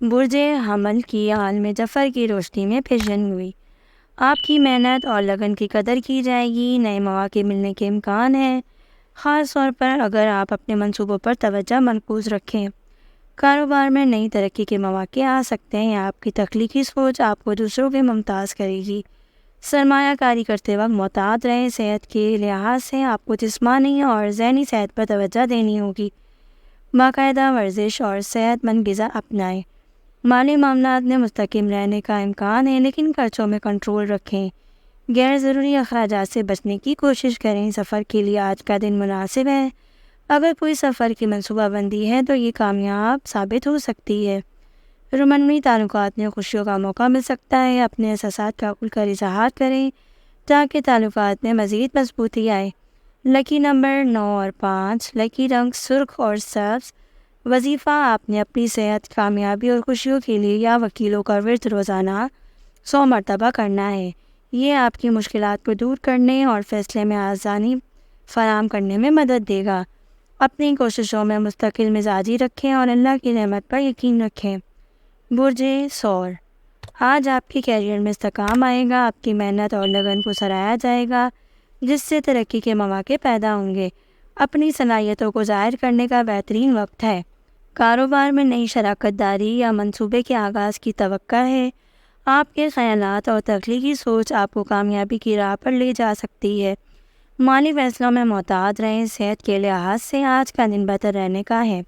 برج حمل کی عالم ظفر کی روشنی میں پھیشن ہوئی۔ آپ کی محنت اور لگن کی قدر کی جائے گی، نئے مواقع ملنے کے امکان ہیں، خاص طور پر اگر آپ اپنے منصوبوں پر توجہ مرکوز رکھیں۔ کاروبار میں نئی ترقی کے مواقع آ سکتے ہیں، آپ کی تخلیقی سوچ آپ کو دوسروں کے ممتاز کرے گی۔ سرمایہ کاری کرتے وقت محتاط رہیں، صحت کے لحاظ سے آپ کو جسمانی اور ذہنی صحت پر توجہ دینی ہوگی۔ باقاعدہ ورزش اور صحت مند غذا اپنائیں۔ مالی معاملات میں مستقیم رہنے کا امکان ہے، لیکن خرچوں میں کنٹرول رکھیں۔ غیر ضروری اخراجات سے بچنے کی کوشش کریں۔ سفر کے لیے آج کا دن مناسب ہے۔ اگر کوئی سفر کی منصوبہ بندی ہے تو یہ کامیاب ثابت ہو سکتی ہے۔ رومانوی تعلقات میں خوشیوں کا موقع مل سکتا ہے۔ اپنے احساسات کا کھل کر اظہار کریں تاکہ تعلقات میں مزید مضبوطی آئے۔ لکی نمبر 9 اور 5، لکی رنگ سرخ اور سبز۔ وظیفہ آپ نے اپنی صحت، کامیابی اور خوشیوں کے لیے یا وکیلوں کا ورد روزانہ 100 مرتبہ کرنا ہے۔ یہ آپ کی مشکلات کو دور کرنے اور فیصلے میں آسانی فراہم کرنے میں مدد دے گا۔ اپنی کوششوں میں مستقل مزاجی رکھیں اور اللہ کی رحمت پر یقین رکھیں۔ برج ثور، آج آپ کے کیریئر میں استحکام آئے گا۔ آپ کی محنت اور لگن کو سراہا جائے گا، جس سے ترقی کے مواقع پیدا ہوں گے۔ اپنی صلاحیتوں کو ظاہر کرنے کا بہترین وقت ہے۔ کاروبار میں نئی شراکت داری یا منصوبے کے آغاز کی توقع ہے۔ آپ کے خیالات اور تخلیقی سوچ آپ کو کامیابی کی راہ پر لے جا سکتی ہے۔ مالی فیصلوں میں محتاط رہیں۔ صحت کے لحاظ سے آج کا دن بہتر رہنے کا ہے۔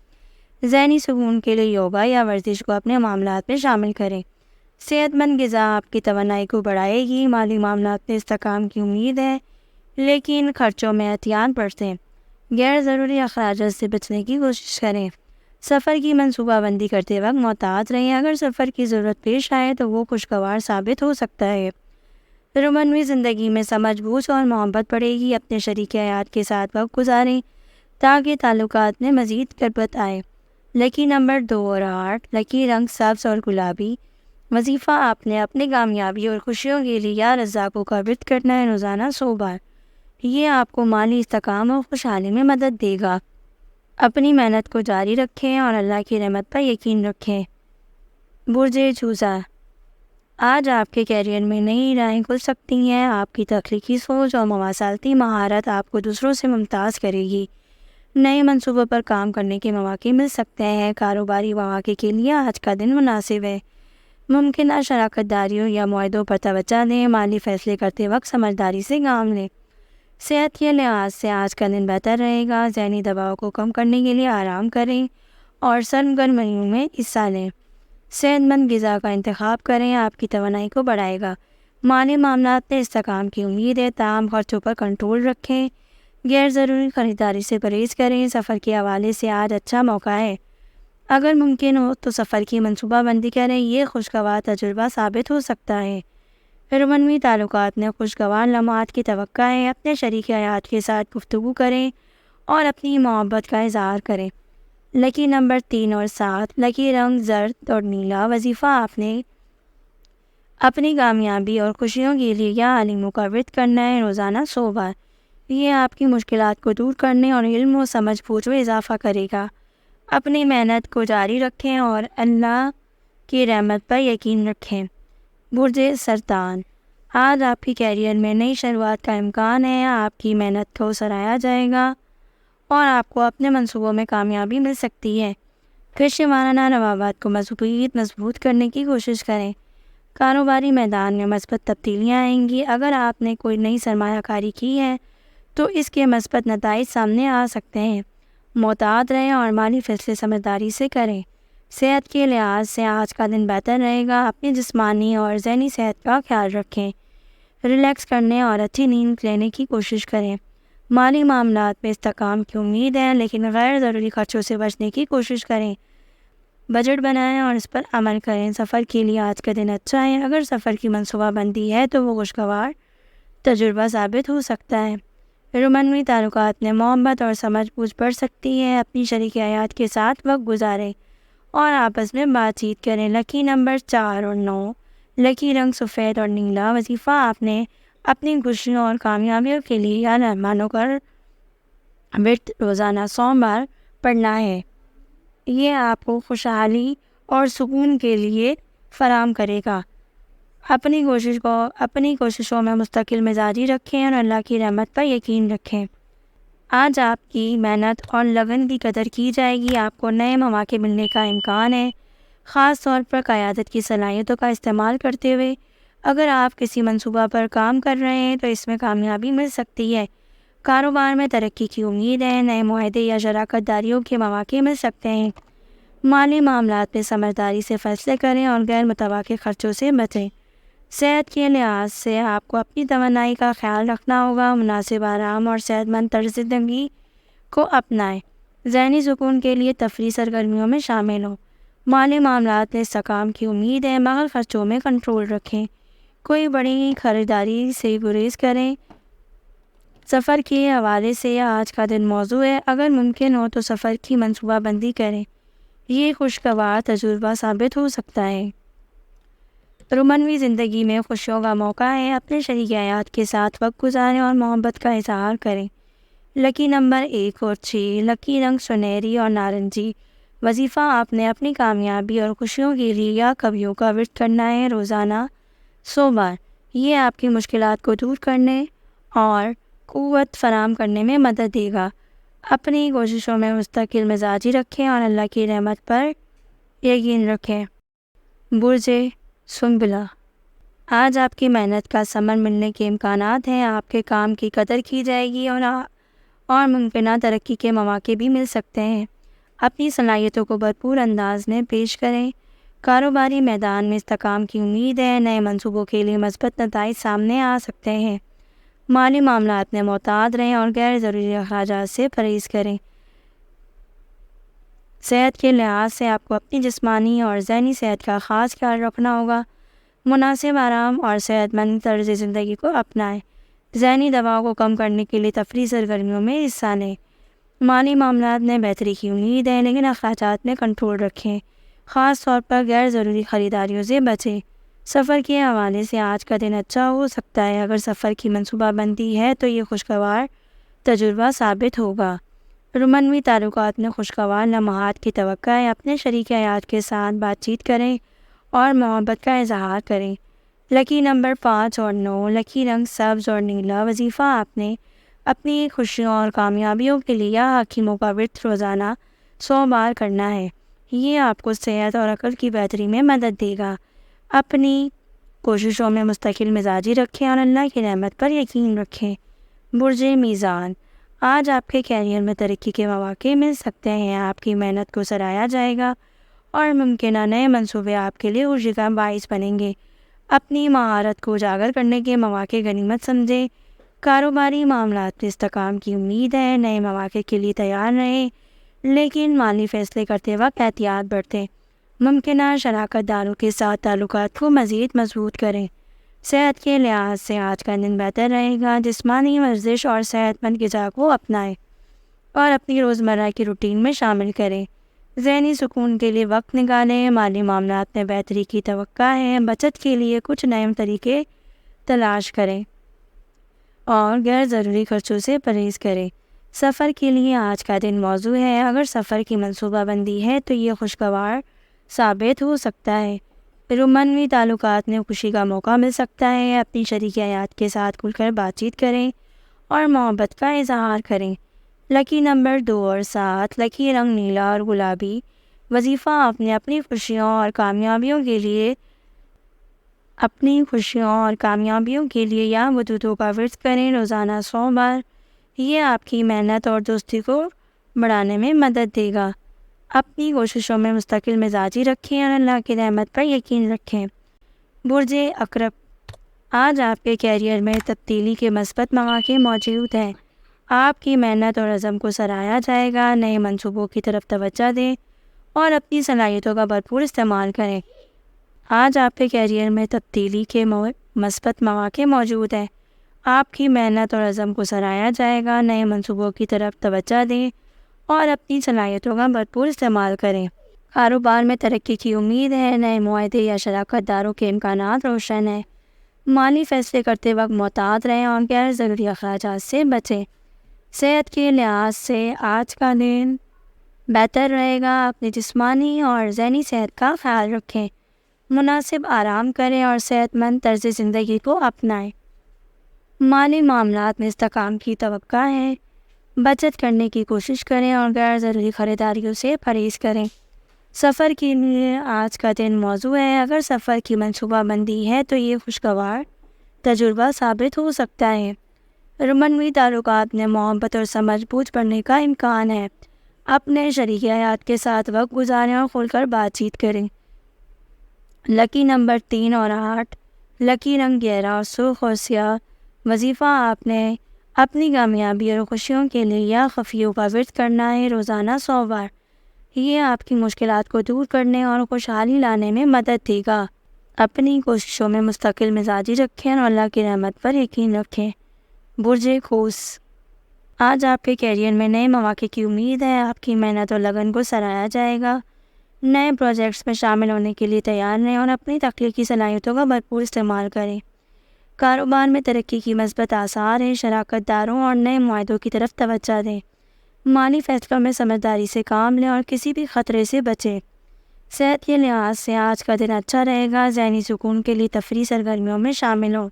ذہنی سکون کے لیے یوگا یا ورزش کو اپنے معاملات میں شامل کریں۔ صحت مند غذا آپ کی توانائی کو بڑھائے گی۔ مالی معاملات میں استحکام کی امید ہے، لیکن خرچوں میں احتیاط برتیں۔ غیر ضروری اخراجات سے بچنے کی کوشش کریں۔ سفر کی منصوبہ بندی کرتے وقت محتاط رہیں۔ اگر سفر کی ضرورت پیش آئے تو وہ خوشگوار ثابت ہو سکتا ہے۔ رومانوی زندگی میں سمجھ بوجھ اور محبت بڑھے گی۔ اپنے شریک حیات کے ساتھ وقت گزاریں تاکہ تعلقات میں مزید قربت آئے۔ لکی نمبر 2 اور 8، لکی رنگ سبز اور گلابی۔ وظیفہ آپ نے اپنی کامیابی اور خوشیوں کے لیے یا رزاقوں کا ورد کرنا ہے روزانہ 100 بار۔ یہ آپ کو مالی استحکام اور خوشحالی میں مدد دے گا۔ اپنی محنت کو جاری رکھیں اور اللہ کی رحمت پر یقین رکھیں۔ برج جوزہ، آج آپ کے کیریئر میں نئی راہیں کھل سکتی ہیں۔ آپ کی تخلیقی سوچ اور مواصلاتی مہارت آپ کو دوسروں سے ممتاز کرے گی۔ نئے منصوبوں پر کام کرنے کے مواقع مل سکتے ہیں۔ کاروباری مواقع کے لیے آج کا دن مناسب ہے۔ ممکنہ شراکت داریوں یا معاہدوں پر توجہ دیں۔ مالی فیصلے کرتے وقت سمجھداری سے کام لیں۔ صحت کے لحاظ سے آج کا دن بہتر رہے گا۔ ذہنی دباؤ کو کم کرنے کے لیے آرام کریں اور سرگرمیوں میں حصہ لیں۔ صحت مند غذا کا انتخاب کریں، آپ کی توانائی کو بڑھائے گا۔ مالی معاملات میں استحکام کی امید ہے، تاہم خرچوں پر کنٹرول رکھیں۔ غیر ضروری خریداری سے پرہیز کریں۔ سفر کے حوالے سے آج اچھا موقع ہے۔ اگر ممکن ہو تو سفر کی منصوبہ بندی کریں، یہ خوشگوار تجربہ ثابت ہو سکتا ہے۔ رومانوی تعلقات میں خوشگوار لمحات کی توقع ہے۔ اپنے شریک حیات کے ساتھ گفتگو کریں اور اپنی محبت کا اظہار کریں۔ لکی نمبر 3 اور 7، لکی رنگ زرد اور نیلا۔ وظیفہ آپ نے اپنی کامیابی اور خوشیوں کے لیے یا عالموں کا ورد کرنا ہے روزانہ 100 بار۔ یہ آپ کی مشکلات کو دور کرنے اور علم و سمجھ بوجھ میں اضافہ کرے گا۔ اپنی محنت کو جاری رکھیں اور اللہ کی رحمت پر یقین رکھیں۔ برج سرطان، آج آپ کی کیریئر میں نئی شروعات کا امکان ہے۔ آپ کی محنت کو سراہا جائے گا اور آپ کو اپنے منصوبوں میں کامیابی مل سکتی ہے۔ پیشے وارانہ روابط کو مضبوط کرنے کی کوشش کریں۔ کاروباری میدان میں مثبت تبدیلیاں آئیں گی۔ اگر آپ نے کوئی نئی سرمایہ کاری کی ہے تو اس کے مثبت نتائج سامنے آ سکتے ہیں۔ محتاط رہیں اور مالی فیصلے سمجھداری سے کریں۔ صحت کے لحاظ سے آج کا دن بہتر رہے گا۔ اپنی جسمانی اور ذہنی صحت کا خیال رکھیں۔ ریلیکس کرنے اور اچھی نیند لینے کی کوشش کریں۔ مالی معاملات میں استحکام کی امید ہے، لیکن غیر ضروری خرچوں سے بچنے کی کوشش کریں۔ بجٹ بنائیں اور اس پر عمل کریں۔ سفر کے لیے آج کا دن اچھا ہے۔ اگر سفر کی منصوبہ بندی ہے تو وہ خوشگوار تجربہ ثابت ہو سکتا ہے۔ رومانوی تعلقات میں محبت اور سمجھ بوجھ بڑھ سکتی ہے۔ اپنی شریک حیات کے ساتھ وقت گزاریں اور آپس میں بات چیت کریں۔ لکی نمبر 4 اور 9، لکی رنگ سفید اور نیلا۔ وظیفہ آپ نے اپنی خوشیوں اور کامیابیوں کے لیے یا مہمانوں کا ورد روزانہ 100 بار پڑھنا ہے۔ یہ آپ کو خوشحالی اور سکون کے لیے فراہم کرے گا۔ اپنی کوششوں میں مستقل مزاجی رکھیں اور اللہ کی رحمت پر یقین رکھیں۔ آج آپ کی محنت اور لگن کی قدر کی جائے گی۔ آپ کو نئے مواقع ملنے کا امکان ہے، خاص طور پر قیادت کی صلاحیتوں کا استعمال کرتے ہوئے۔ اگر آپ کسی منصوبہ پر کام کر رہے ہیں تو اس میں کامیابی مل سکتی ہے۔ کاروبار میں ترقی کی امید ہے، نئے معاہدے یا شراکت داریوں کے مواقع مل سکتے ہیں۔ مالی معاملات میں سمجھداری سے فیصلے کریں اور غیر متوقع خرچوں سے بچیں۔ صحت کے لحاظ سے آپ کو اپنی توانائی کا خیال رکھنا ہوگا، مناسب آرام اور صحت مند طرز زندگی کو اپنائیں۔ ذہنی سکون کے لیے تفریحی سرگرمیوں میں شامل ہوں۔ مالی معاملات میں استحکام کی امید ہے، مگر خرچوں میں کنٹرول رکھیں۔ کوئی بڑی خریداری سے گریز کریں۔ سفر کے حوالے سے آج کا دن موضوع ہے، اگر ممکن ہو تو سفر کی منصوبہ بندی کریں، یہ خوشگوار تجربہ ثابت ہو سکتا ہے۔ رومانوی زندگی میں خوشیوں کا موقع ہے، اپنے شریک حیات کے ساتھ وقت گزاریں اور محبت کا اظہار کریں۔ لکی نمبر 1 اور 6، لکی رنگ سنہری اور نارنجی۔ وظیفہ آپ نے اپنی کامیابی اور خوشیوں کے لیے یا کبھیوں کا ورد کرنا ہے، روزانہ 100 بار۔ یہ آپ کی مشکلات کو دور کرنے اور قوت فراہم کرنے میں مدد دے گا۔ اپنی کوششوں میں مستقل مزاجی رکھیں اور اللہ کی رحمت پر یقین رکھیں۔ برج سنبلہ، آج آپ کی محنت کا ثمر ملنے کے امکانات ہیں۔ آپ کے کام کی قدر کی جائے گی اور ممکنہ ترقی کے مواقع بھی مل سکتے ہیں۔ اپنی صلاحیتوں کو بھرپور انداز میں پیش کریں۔ کاروباری میدان میں استحکام کی امید ہے، نئے منصوبوں کے لیے مثبت نتائج سامنے آ سکتے ہیں۔ مالی معاملات میں محتاط رہیں اور غیر ضروری اخراجات سے پرہیز کریں۔ صحت کے لحاظ سے آپ کو اپنی جسمانی اور ذہنی صحت کا خاص خیال رکھنا ہوگا۔ مناسب آرام اور صحت مند طرز زندگی کو اپنائیں۔ ذہنی دباؤ کو کم کرنے کے لیے تفریحی سرگرمیوں میں حصہ لیں۔ مالی معاملات میں بہتری کی امید ہے، لیکن اخراجات میں کنٹرول رکھیں، خاص طور پر غیر ضروری خریداریوں سے بچیں۔ سفر کے حوالے سے آج کا دن اچھا ہو سکتا ہے۔ اگر سفر کی منصوبہ بندی ہے تو یہ خوشگوار تجربہ ثابت ہوگا۔ رومانوی تعلقات میں خوشگوار لمحات کی توقع ہے۔ اپنے شریک حیات کے ساتھ بات چیت کریں اور محبت کا اظہار کریں۔ لکی نمبر 5 اور 9، لکی رنگ سبز اور نیلا۔ وظیفہ آپ نے اپنی خوشیوں اور کامیابیوں کے لیے حکیموں کا ورد روزانہ 100 بار کرنا ہے۔ یہ آپ کو صحت اور عقل کی بہتری میں مدد دے گا۔ اپنی کوششوں میں مستقل مزاجی رکھیں اور اللہ کی رحمت پر یقین رکھیں۔ برج میزان، آج آپ کے کیریئر میں ترقی کے مواقع مل سکتے ہیں۔ آپ کی محنت کو سراہا جائے گا اور ممکنہ نئے منصوبے آپ کے لیے خوشی کا باعث بنیں گے۔ اپنی مہارت کو اجاگر کرنے کے مواقع غنیمت سمجھیں۔ کاروباری معاملات میں استحکام کی امید ہے، نئے مواقع کے لیے تیار رہیں، لیکن مالی فیصلے کرتے وقت احتیاط برتیں۔ ممکنہ شراکت داروں کے ساتھ تعلقات کو مزید مضبوط کریں۔ صحت کے لحاظ سے آج کا دن بہتر رہے گا۔ جسمانی ورزش اور صحت مند غذا کو اپنائیں اور اپنی روزمرہ کی روٹین میں شامل کریں۔ ذہنی سکون کے لیے وقت نکالیں۔ مالی معاملات میں بہتری کی توقع ہے۔ بچت کے لیے کچھ نئے طریقے تلاش کریں اور غیر ضروری خرچوں سے پرہیز کریں۔ سفر کے لیے آج کا دن موزوں ہے۔ اگر سفر کی منصوبہ بندی ہے تو یہ خوشگوار ثابت ہو سکتا ہے۔ رومانوی تعلقات میں خوشی کا موقع مل سکتا ہے۔ اپنی شریک حیات کے ساتھ کھل کر بات چیت کریں اور محبت کا اظہار کریں۔ لکی نمبر 2 اور 7، لکی رنگ نیلا اور گلابی۔ وظیفہ آپ نے اپنی خوشیوں اور کامیابیوں کے لیے یا وجودوں کا ورد کریں، روزانہ 100 بار۔ یہ آپ کی محنت اور دوستی کو بڑھانے میں مدد دے گا۔ اپنی کوششوں میں مستقل مزاجی رکھیں اور اللہ کی رحمت پر یقین رکھیں۔ برج عقرب، آج آپ کے کیریئر میں تبدیلی کے مثبت مواقع موجود ہیں۔ آپ کی محنت اور عزم کو سراہا جائے گا۔ نئے منصوبوں کی طرف توجہ دیں اور اپنی صلاحیتوں کا بھرپور استعمال کریں۔ آج آپ کے کیریئر میں تبدیلی کے مثبت مواقع موجود ہیں۔ آپ کی محنت اور عزم کو سراہا جائے گا۔ نئے منصوبوں کی طرف توجہ دیں اور اپنی صلاحیتوں کا بھرپور استعمال کریں۔ کاروبار میں ترقی کی امید ہے۔ نئے معاہدے یا شراکت داروں کے امکانات روشن ہیں۔ مالی فیصلے کرتے وقت محتاط رہیں اور غیر ضروری اخراجات سے بچیں۔ صحت کے لحاظ سے آج کا دن بہتر رہے گا۔ اپنی جسمانی اور ذہنی صحت کا خیال رکھیں، مناسب آرام کریں اور صحت مند طرز زندگی کو اپنائیں۔ مالی معاملات میں استحکام کی توقع ہے، بچت کرنے کی کوشش کریں اور غیر ضروری خریداریوں سے پرہیز کریں۔ سفر کے لیے آج کا دن موزوں ہے۔ اگر سفر کی منصوبہ بندی ہے تو یہ خوشگوار تجربہ ثابت ہو سکتا ہے۔ رومانوی تعلقات میں محبت اور سمجھ بوجھ بڑھنے کا امکان ہے۔ اپنے شریک حیات کے ساتھ وقت گزاریں اور کھل کر بات چیت کریں۔ لکی نمبر 3 اور 8، لکی رنگ گہرا اور سرخ اور سیاہ۔ وظیفہ آپ نے اپنی کامیابی اور خوشیوں کے لیے یا خفیوں کا ورد کرنا ہے روزانہ 100 بار۔ یہ آپ کی مشکلات کو دور کرنے اور خوشحالی لانے میں مدد دے گا۔ اپنی کوششوں میں مستقل مزاجی رکھیں اور اللہ کی رحمت پر یقین رکھیں۔ برج قوس، آج آپ کے کیریئر میں نئے مواقع کی امید ہے۔ آپ کی محنت اور لگن کو سراہا جائے گا۔ نئے پروجیکٹس میں شامل ہونے کے لیے تیار رہیں اور اپنی تخلیقی صلاحیتوں کا بھرپور استعمال کریں۔ کاروبار میں ترقی کی مثبت آثار ہیں۔ شراکت داروں اور نئے معاہدوں کی طرف توجہ دیں۔ مالی فیصلوں میں سمجھداری سے کام لیں اور کسی بھی خطرے سے بچیں۔ صحت کے لحاظ سے آج کا دن اچھا رہے گا۔ ذہنی سکون کے لیے تفریحی سرگرمیوں میں شامل ہوں۔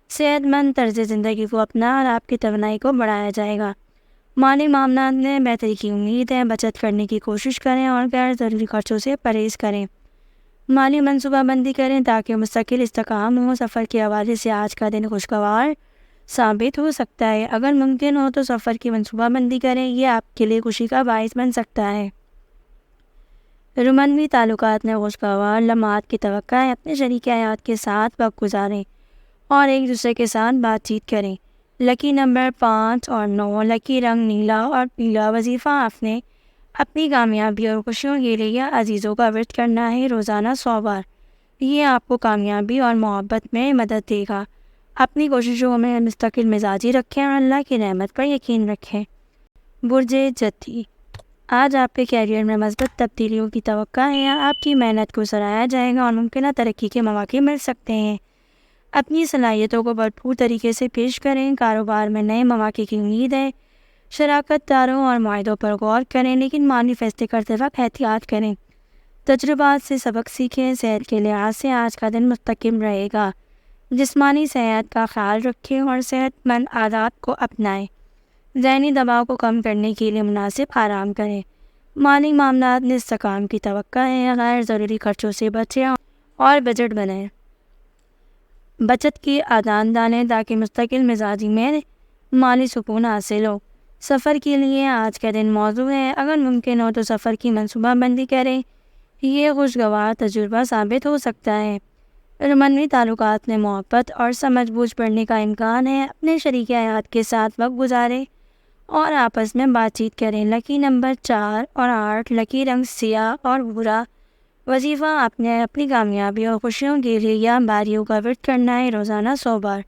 صحت مند طرز زندگی کو اپنا اور آپ کی توانائی کو بڑھایا جائے گا۔ مالی معاملات میں بہتری کی امید ہے۔ بچت کرنے کی کوشش کریں اور غیر ضروری خرچوں سے پرہیز کریں۔ مالی منصوبہ بندی کریں تاکہ مستقل استحکام ہو۔ سفر کے حوالے سے آج کا دن خوشگوار ثابت ہو سکتا ہے۔ اگر ممکن ہو تو سفر کی منصوبہ بندی کریں، یہ آپ کے لیے خوشی کا باعث بن سکتا ہے۔ رومانوی تعلقات میں خوشگوار لمحات کی توقع ہے۔ اپنے شریک حیات کے ساتھ وقت گزاریں اور ایک دوسرے کے ساتھ بات چیت کریں۔ لکی نمبر 5 اور 9، لکی رنگ نیلا اور پیلا۔ وظیفہ آپ نے اپنی کامیابی اور خوشیوں کے لیے یا عزیزوں کا ورد کرنا ہے روزانہ 100 بار۔ یہ آپ کو کامیابی اور محبت میں مدد دے گا۔ اپنی کوششوں میں مستقل مزاجی رکھیں اور اللہ کی رحمت پر یقین رکھیں۔ برج جدی، آج آپ کے کیریئر میں مثبت تبدیلیوں کی توقع ہے۔ آپ کی محنت کو سراہا جائے گا اور ممکنہ ترقی کے مواقع مل سکتے ہیں۔ اپنی صلاحیتوں کو بھرپور طریقے سے پیش کریں۔ کاروبار میں نئے مواقع کی امید ہے۔ شراکت داروں اور معاہدوں پر غور کریں، لیکن مالی فیصلے کرتے وقت احتیاط کریں۔ تجربات سے سبق سیکھیں۔ صحت کے لحاظ سے آج کا دن مستقم رہے گا۔ جسمانی صحت کا خیال رکھیں اور صحت مند عادات کو اپنائیں۔ ذہنی دباؤ کو کم کرنے کے لیے مناسب آرام کریں۔ مالی معاملات میں استحکام کی توقع ہے۔ غیر ضروری خرچوں سے بچیں اور بجٹ بنائیں۔ بچت کی عادات ڈالیں تاکہ مستقل مزاجی میں مالی سکون حاصل ہو۔ سفر کے لیے آج کا دن موزوں ہے۔ اگر ممکن ہو تو سفر کی منصوبہ بندی کریں، یہ خوشگوار تجربہ ثابت ہو سکتا ہے۔ رومانوی تعلقات میں محبت اور سمجھ بوجھ بڑھنے کا امکان ہے۔ اپنے شریک حیات کے ساتھ وقت گزاریں اور آپس میں بات چیت کریں۔ لکی نمبر 4 اور 8، لکی رنگ سیاہ اور بھورا۔ وظیفہ آپ نے اپنی کامیابی اور خوشیوں کے لیے یا باریوں کا ورد کرنا ہے روزانہ 100 بار۔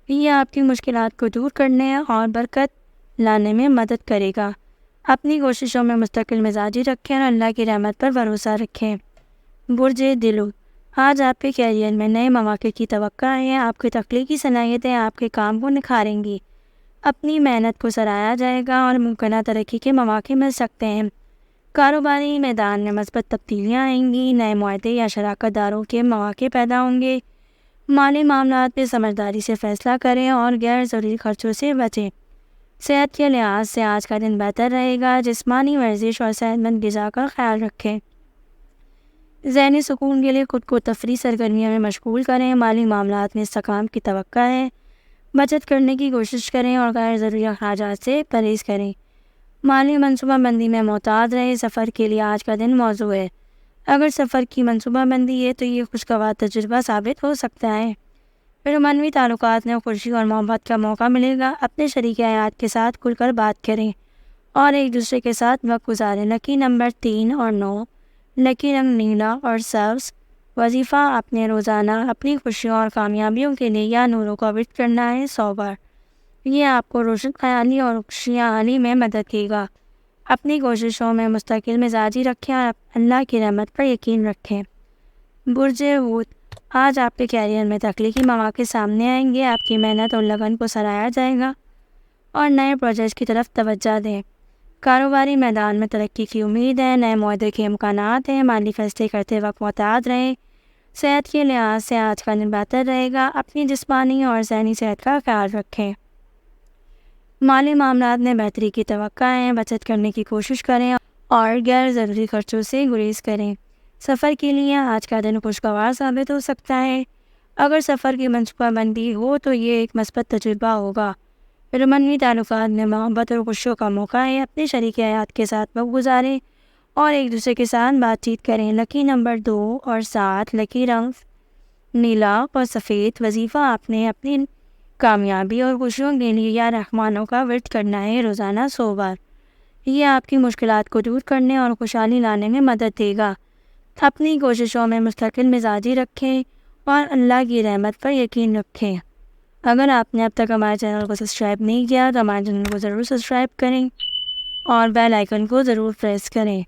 یہ آپ کی مشکلات کو دور کرنے اور برکت لانے میں مدد کرے گا۔ اپنی کوششوں میں مستقل مزاجی رکھیں اور اللہ کی رحمت پر بھروسہ رکھیں۔ برج دلو، آج آپ کے کیریئر میں نئے مواقع کی توقع ہے۔ آپ کی تخلیقی صلاحیتیں آپ کے کام کو نکھاریں گی۔ اپنی محنت کو سراہا جائے گا اور ممکنہ ترقی کے مواقع مل سکتے ہیں۔ کاروباری میدان میں مثبت تبدیلیاں آئیں گی۔ نئے معاہدے یا شراکت داروں کے مواقع پیدا ہوں گے۔ مالی معاملات میں سمجھداری سے فیصلہ کریں اور غیر ضروری خرچوں سے بچیں۔ صحت کے لحاظ سے آج کا دن بہتر رہے گا۔ جسمانی ورزش اور صحت مند غذا کا خیال رکھیں۔ ذہنی سکون کے لیے خود کو تفریحی سرگرمیوں میں مشغول کریں۔ مالی معاملات میں استحکام کی توقع ہے۔ بچت کرنے کی کوشش کریں اور غیر ضروری اخراجات سے پرہیز کریں۔ مالی منصوبہ بندی میں محتاط رہیں۔ سفر کے لیے آج کا دن موزوں ہے۔ اگر سفر کی منصوبہ بندی ہے تو یہ خوشگوار تجربہ ثابت ہو سکتا ہے۔ رومانوی تعلقات میں خوشی اور محبت کا موقع ملے گا۔ اپنے شریک حیات کے ساتھ کھل کر بات کریں اور ایک دوسرے کے ساتھ وقت گزاریں۔ لکی نمبر 3 اور 9، لکی رنگ نیلا اور سبز۔ وظیفہ آپ نے روزانہ اپنی خوشیوں اور کامیابیوں کے لیے یا نوروں کا ورد کرنا ہے 100 بار۔ یہ آپ کو روشن خیالی اور خوشحالی میں مدد دے گا۔ اپنی کوششوں میں مستقل مزاجی رکھیں اور اللہ کی رحمت پر یقین رکھیں۔ برج حوت، آج آپ کے کیریئر میں تخلیقی مواقع سامنے آئیں گے۔ آپ کی محنت اور لگن کو سراہا جائے گا اور نئے پروجیکٹس کی طرف توجہ دیں۔ کاروباری میدان میں ترقی کی امید ہے، نئے معاہدے کے امکانات ہیں، مالی فیصلے کرتے وقت محتاط رہیں۔ صحت کے لحاظ سے آج کا دن بہتر رہے گا، اپنی جسمانی اور ذہنی صحت کا خیال رکھیں۔ مالی معاملات میں بہتری کی توقع ہے، بچت کرنے کی کوشش کریں اور غیر ضروری خرچوں سے گریز کریں۔ سفر کے لیے آج کا دن خوشگوار ثابت ہو سکتا ہے۔ اگر سفر کی منصوبہ بندی ہو تو یہ ایک مثبت تجربہ ہوگا۔ رومانوی تعلقات میں محبت اور خوشیوں کا موقع ہے، اپنے شریک حیات کے ساتھ وقت گزاریں اور ایک دوسرے کے ساتھ بات چیت کریں۔ لکی نمبر 2 اور 7، لکی رنگ نیلا اور سفید۔ وظیفہ آپ نے اپنی کامیابی اور خوشیوں کے لیے یا رحمانوں کا ورد کرنا ہے روزانہ 100 بار۔ یہ آپ کی مشکلات کو دور کرنے اور خوشحالی لانے میں مدد دے گا۔ اپنی کوششوں میں مستقل مزاجی رکھیں اور اللہ کی رحمت پر یقین رکھیں۔ اگر آپ نے اب تک ہمارے چینل کو سبسکرائب نہیں کیا تو ہمارے چینل کو ضرور سبسکرائب کریں اور بیل آئیکن کو ضرور پریس کریں۔